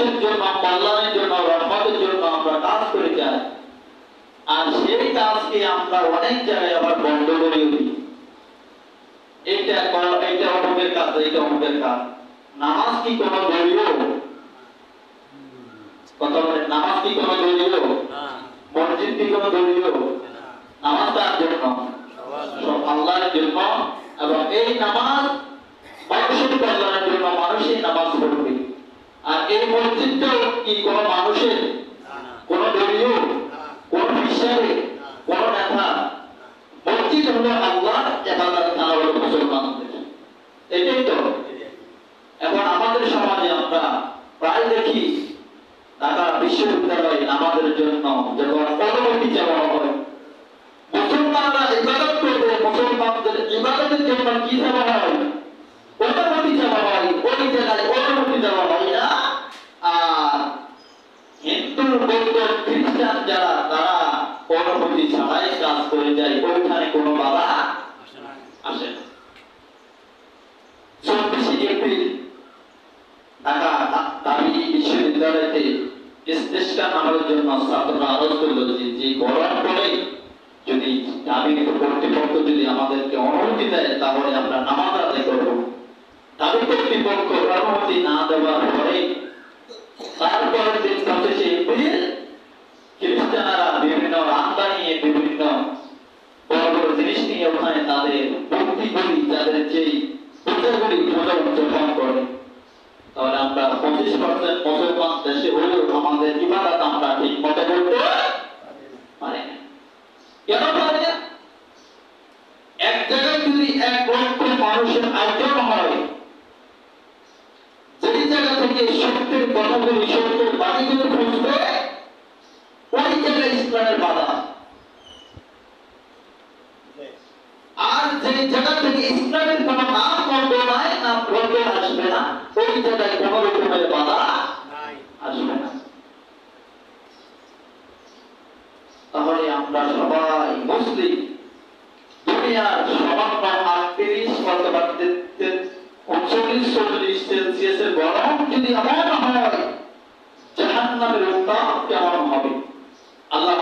মানুষের জন্য, কল্যাণের জন্য, রহমতের জন্য আমরা কাজ করে যাই, আর সেই কাজকে আমরা অনেক জায়গায় আবার বন্ধ করে দিই। এইটা অমুকের কাজ, এইটা অমুকের কাজ। নামাজ কি কোনো দলীয়? কথা বলেন, নামাজ কি কোনো দলীয়? মসজিদ কি কোনো দলীয়? নামাজ তার জন্য, সব আল্লাহর জন্য। এবং এই নামাজ মানুষের কল্যাণের জন্য, মানুষই নামাজ পড়বে। আর এই মসজিদটা কি কোনো মানুষের, কোন দলীয়, কোন হিসাবে, কোন নেতা? মসজিদ হলো আল্লাহর ইবাদত, তারা হলো মুসলমানদের। এটাই তো। এখন আমাদের সমাজে আমরা প্রায় দেখি ঢাকা বিশ্ববিদ্যালয়ে নামাজের জন্য যখন অনুমতি চাওয়া হয়, মুসলমানরা ইবাদত করবে, মুসলমানদের ইবাদতের জন্য কি চাওয়া হয়? অনুমতি চাওয়া হয়। ওই জায়গায় অনুমতি দেওয়া হয় না। আর হিন্দু, বৌদ্ধ, খ্রিস্টান যারা, তারা অনুমতি ছাড়াই কাজ করে যায়, ওইখানে কোনো বাধা আসে না। 24 এপ্রিল ঢাকা বিশ্ববিদ্যালয়তে স্টেশন আনার জন্য ছাত্ররা আরোপ করল যে গরম পড়ে যদি দাবি কর্তৃপক্ষ যদি আমাদেরকে অনুমতি দেয় তাহলে আমরা নামাজ আদায় করব। দাবি কর্তৃপক্ষ অনুমতি না দেওয়ার পরে তারপরে দিন 25 এপ্রিল খ্রিস্টানরা বিভিন্ন রান্না নিয়ে, বিভিন্ন বড় বড় জিনিস নিয়ে ওখানে তাদের ভক্তিগুলি, তাদের যেই পূজাগুলি উদযাপন করে। তাহলে আমরা 25% মুসলমান দেশে হলেও আমাদের ইবাদত আমরা ঠিক মতো করতে পারি না। কেন পারি না? এক জায়গায় যদি 1 লক্ষ মানুষের আয়োজন হয়, যেই জায়গা থেকে সত্যের কথাগুলি, সত্যের বাণীগুলো খুঁজবে, ওই জায়গায় ইসলামের বাধা। আর যেই জায়গা থেকে ইসলামের কোন নাম বন্ধ নাই, না বন্ধ আসবে না, ওই জায়গায় কোন রকমের বাধা আসবে না। তাহলে আমরা সবাই মুসলিম। দুনিয়ার সামান্য 38 অথবা 39-40 সেলসিয়াসের গরম যদি এমন হয়, জাহান্নামের উত্তাপ কেমন হবে? আল্লাহ